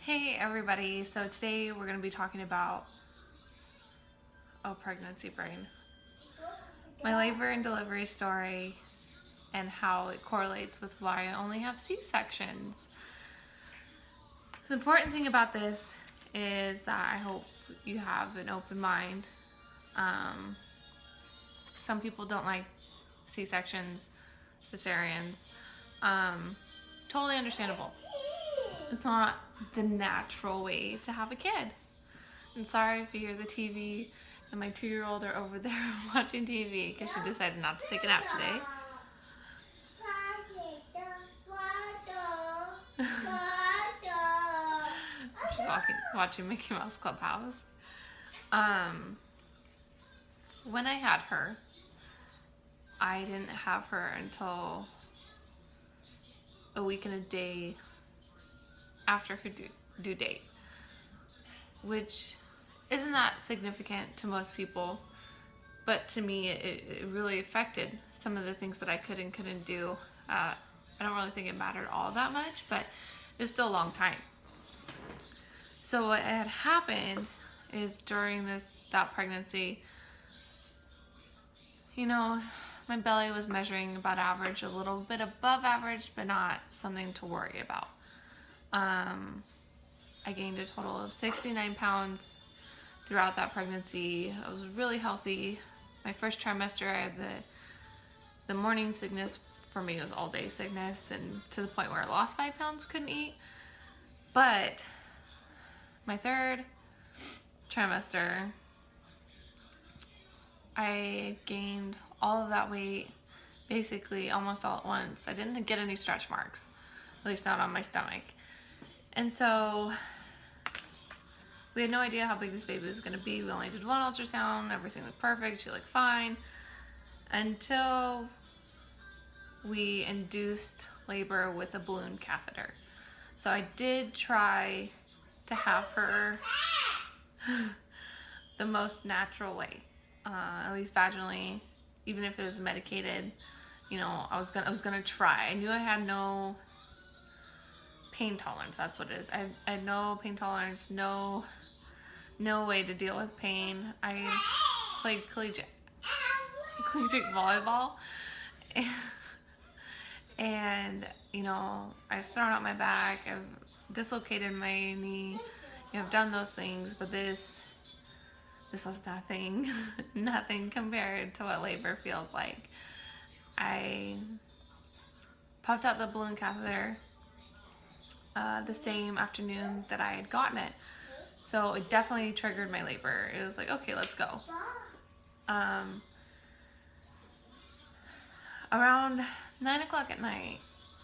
Hey everybody, so today we're going to be talking about pregnancy brain. My labor and delivery story and how it correlates with why I only have C-sections. The important thing about this is that I hope you have an open mind. Some people don't like C-sections, cesareans. Totally understandable. It's not the natural way to have a kid. And sorry if you hear the TV and my 2-year-old are over there watching TV because she decided not to take a nap today. She's watching Mickey Mouse Clubhouse. When I had her, I didn't have her until a week and a day after her due date, which isn't that significant to most people, but to me it really affected some of the things that I could and couldn't do. I don't really think it mattered all that much, but it was still a long time. So what had happened is during that pregnancy, my belly was measuring about average, a little bit above average, but not something to worry about. I gained a total of 69 pounds throughout that pregnancy. I was really healthy. My first trimester, I had the morning sickness. For me, it was all day sickness, and to the point where I lost 5 pounds, couldn't eat. But my third trimester, I gained all of that weight basically almost all at once. I didn't get any stretch marks, at least not on my stomach. And so we had no idea how big this baby was going to be. We only did one ultrasound. Everything looked perfect. She looked fine until we induced labor with a balloon catheter. So I did try to have her the most natural way, at least vaginally, even if it was medicated. I was gonna try. I knew I had no pain tolerance. That's what it is. I had no pain tolerance, no way to deal with pain. I played collegiate volleyball, and I've thrown out my back, I've dislocated my knee, I've done those things, but this was nothing nothing compared to what labor feels like. I popped out the balloon catheter the same afternoon that I had gotten it, so it definitely triggered my labor. It was like, okay, let's go. Around 9 o'clock at night,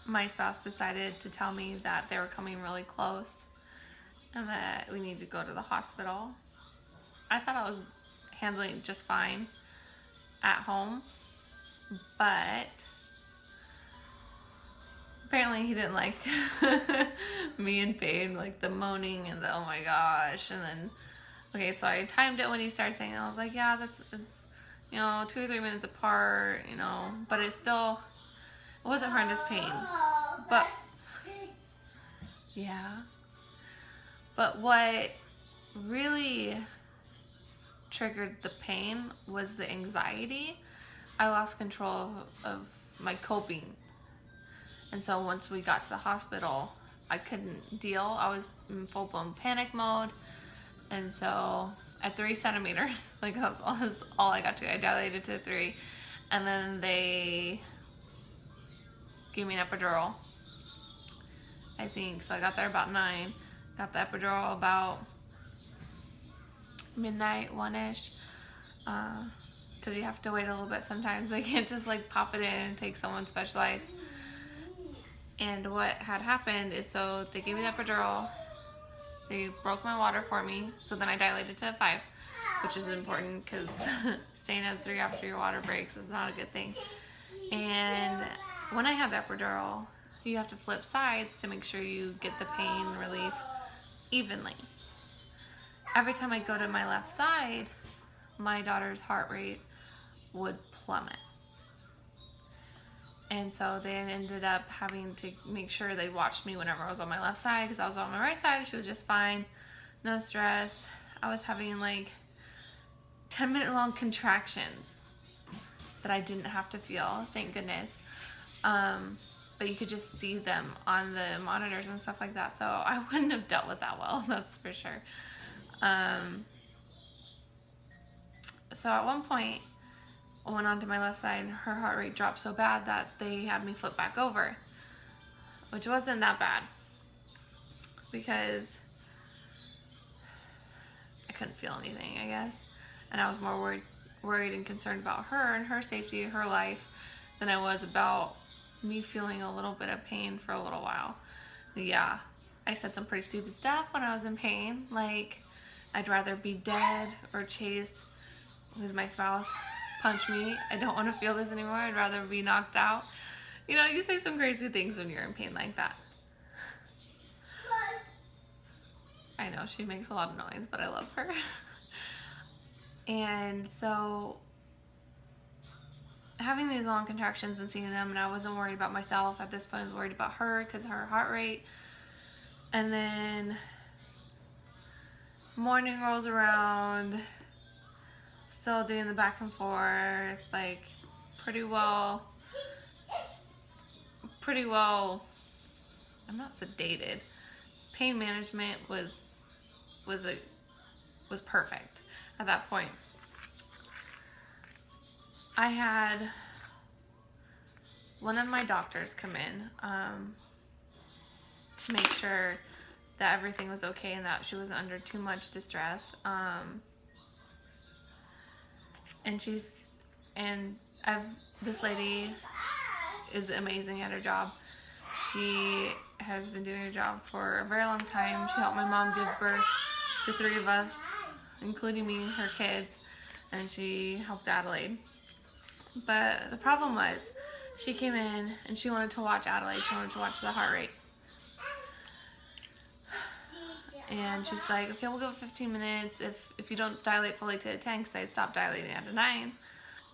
my spouse decided to tell me that they were coming really close and that we needed to go to the hospital. I thought I was handling it just fine at home, but apparently he didn't like me in pain, like the moaning and the oh my gosh. And then, okay, so I timed it when he started saying it. I was like, yeah, it's 2 or 3 minutes apart, but it wasn't horrendous pain. But yeah, but what really triggered the pain was the anxiety. I lost control of my coping. And so once we got to the hospital, I couldn't deal. I was in full-blown panic mode. And so at 3 centimeters, like that's all I got to. I dilated to 3. And then they gave me an epidural, I think. So I got there about 9. Got the epidural about midnight, 1-ish. Because you have to wait a little bit sometimes. They can't just like pop it in and take someone specialized. And what had happened is, so they gave me the epidural, they broke my water for me, so then I dilated to 5, which is important because staying at 3 after your water breaks is not a good thing. And when I had the epidural, you have to flip sides to make sure you get the pain relief evenly. Every time I go to my left side, my daughter's heart rate would plummet. And so they ended up having to make sure they watched me whenever I was on my left side, because I was on my right side. She was just fine, no stress. I was having like 10-minute long contractions that I didn't have to feel, thank goodness. But you could just see them on the monitors and stuff like that. So I wouldn't have dealt with that well, that's for sure. So at one point, I went onto my left side and her heart rate dropped so bad that they had me flip back over, which wasn't that bad because I couldn't feel anything, I guess. And I was more worried and concerned about her and her safety, her life, than I was about me feeling a little bit of pain for a little while. Yeah, I said some pretty stupid stuff when I was in pain, like I'd rather be dead or Chase, who's my spouse, punch me. I don't want to feel this anymore. I'd rather be knocked out. You know, you say some crazy things when you're in pain like that. I know, she makes a lot of noise, but I love her. And so having these long contractions and seeing them, and I wasn't worried about myself at this point. I was worried about her because her heart rate. And then morning rolls around, still doing the back and forth, like pretty well, I'm not sedated. Pain management was perfect at that point. I had one of my doctors come in to make sure that everything was okay and that she wasn't under too much distress. This lady is amazing at her job. She has been doing her job for a very long time. She helped my mom give birth to 3 of us, including me, her kids, and she helped Adelaide. But the problem was, she came in and she wanted to watch Adelaide. She wanted to watch the heart rate. And she's like, okay, we'll go 15 minutes. If you don't dilate fully to a 10, because I stopped dilating at a 9,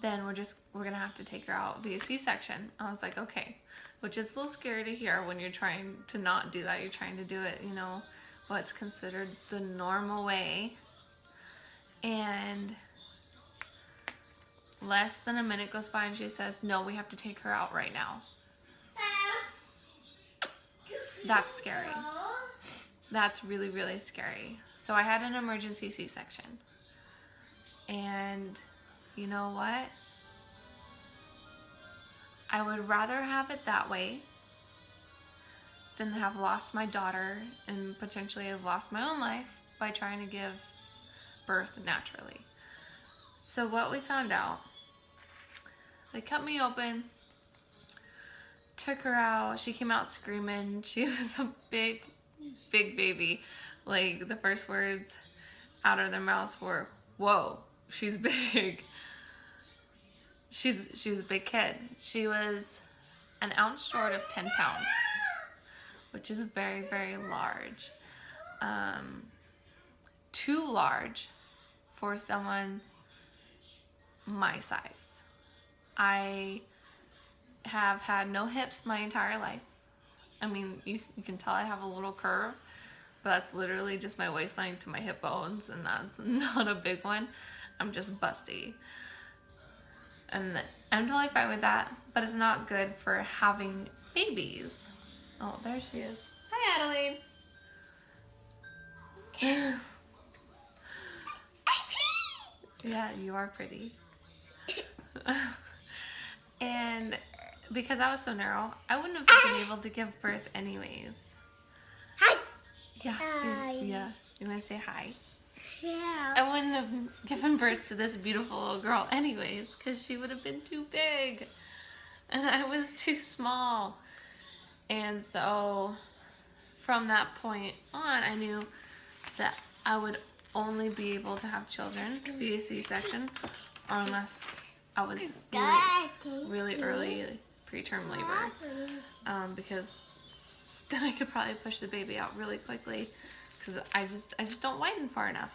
then we're gonna have to take her out via C-section. I was like, okay, which is a little scary to hear when you're trying to not do that. You're trying to do it, you know, what's considered the normal way. And less than a minute goes by and she says, no, we have to take her out right now. That's scary. That's really, really scary. So I had an emergency C-section. And you know what? I would rather have it that way than have lost my daughter and potentially have lost my own life by trying to give birth naturally. So what we found out, they cut me open, took her out. She came out screaming. She was a big baby. Like, the first words out of their mouths were, whoa, she's big. She was a big kid. She was an ounce short of 10 pounds, which is very, very large. Too large for someone my size. I have had no hips my entire life. I mean, you can tell I have a little curve, but that's literally just my waistline to my hip bones, and that's not a big one. I'm just busty. And I'm totally fine with that, but it's not good for having babies. Oh, there she is. Hi, Adelaide. Yeah, you are pretty. And because I was so narrow, I wouldn't have been able to give birth anyways. Hi. Yeah. Hi. Yeah. You want to say hi? Yeah. I wouldn't have given birth to this beautiful little girl anyways, because she would have been too big. And I was too small. And so from that point on, I knew that I would only be able to have children via C-section, or unless I was really early preterm labor, because then I could probably push the baby out really quickly, because I just don't widen far enough.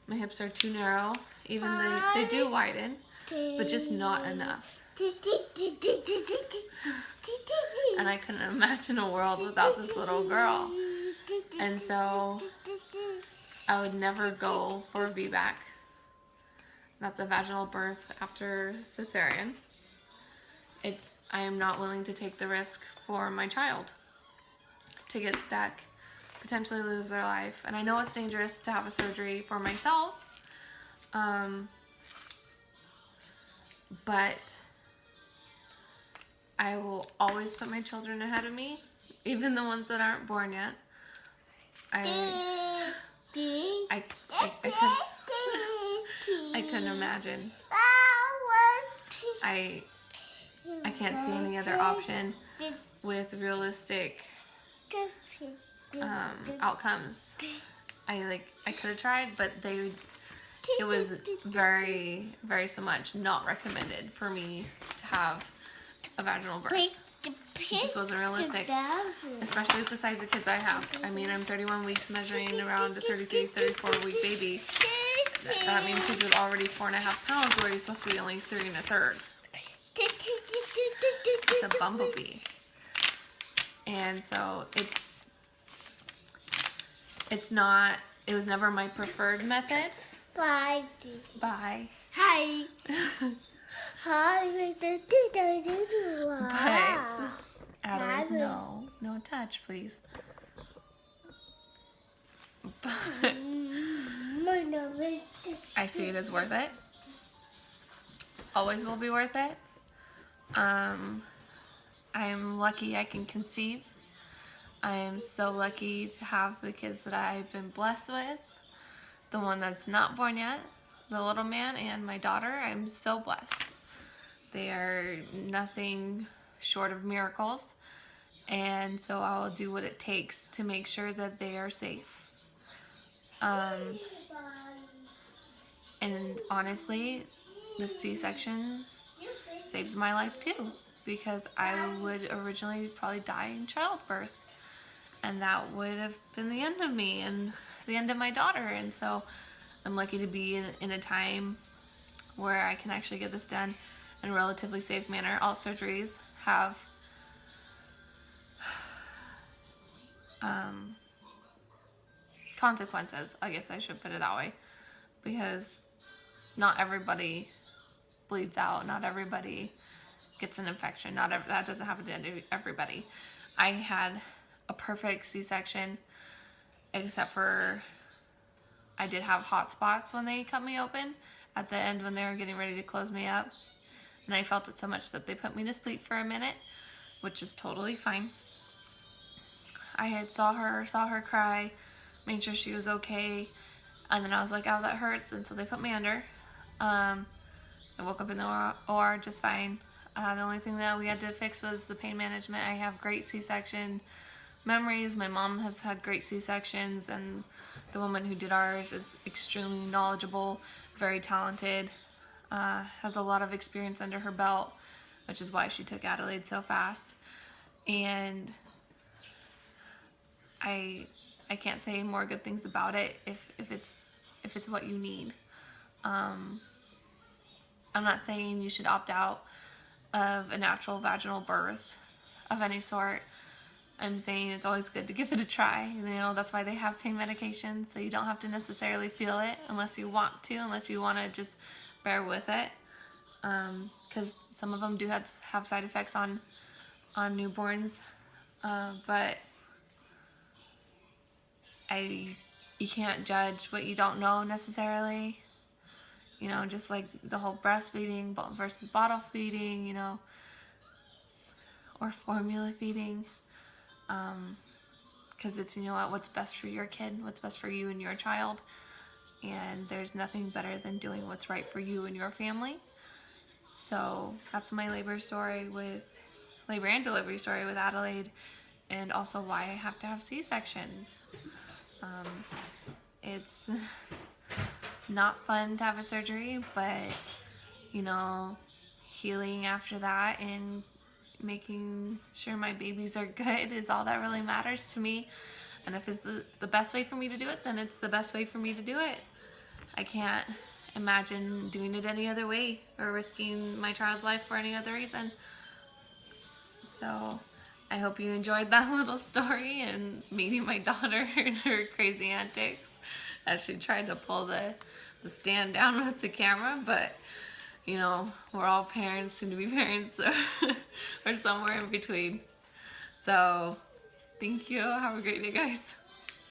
My hips are too narrow. Even they do widen, but just not enough. And I couldn't imagine a world without this little girl. And so I would never go for a VBAC. That's a vaginal birth after cesarean. I am not willing to take the risk for my child to get stuck, potentially lose their life. And I know it's dangerous to have a surgery for myself, but I will always put my children ahead of me, even the ones that aren't born yet. I couldn't imagine. I can't see any other option with realistic outcomes. I could have tried, but it was very, very so much not recommended for me to have a vaginal birth. It just wasn't realistic, especially with the size of kids I have. I mean, I'm 31 weeks measuring around a 33, 34 week baby. That means he's already 4.5 pounds where he's supposed to be only 3 1/3. It's a bumblebee. And so it was never my preferred method. Bye. Bye. Hi. Hi. But Adelaide, no touch, please. But I see it as worth it. Always will be worth it. I'm lucky I can conceive. I am so lucky to have the kids that I've been blessed with. The one that's not born yet, the little man, and my daughter. I'm so blessed. They are nothing short of miracles. And so I will do what it takes to make sure that they are safe. And honestly, the C-section saves my life too, because I would originally probably die in childbirth, and that would have been the end of me and the end of my daughter. And so I'm lucky to be in a time where I can actually get this done in a relatively safe manner. All surgeries have consequences, I guess I should put it that way, because not everybody bleeds out, not everybody gets an infection, that doesn't happen to everybody. I had a perfect C-section, except for I did have hot spots when they cut me open at the end when they were getting ready to close me up, and I felt it so much that they put me to sleep for a minute, which is totally fine. I had saw her cry, made sure she was okay, and then I was like, oh, that hurts, and so they put me under. I woke up in the OR just fine. The only thing that we had to fix was the pain management. I have great C-section memories. My mom has had great C-sections, and the woman who did ours is extremely knowledgeable, very talented, has a lot of experience under her belt, which is why she took Adelaide so fast. And I can't say more good things about it if it's what you need. I'm not saying you should opt out of a natural vaginal birth of any sort. I'm saying it's always good to give it a try. You know, that's why they have pain medications, so you don't have to necessarily feel it unless you want to, unless you want to just bear with it. Because some of them do have side effects on newborns, but you can't judge what you don't know necessarily. You know, just like the whole breastfeeding versus bottle feeding, you know, or formula feeding. Because it's, you know what's best for your kid, what's best for you and your child. And there's nothing better than doing what's right for you and your family. So that's my labor and delivery story with Adelaide, and also why I have to have C-sections. It's not fun to have a surgery, but, you know, healing after that and making sure my babies are good is all that really matters to me. And if it's the best way for me to do it, then it's the best way for me to do it. I can't imagine doing it any other way or risking my child's life for any other reason. So I hope you enjoyed that little story and meeting my daughter and her crazy antics as she tried to pull the stand down with the camera. But you know, we're all parents, soon to be parents, or somewhere in between. So thank you. Have a great day, guys.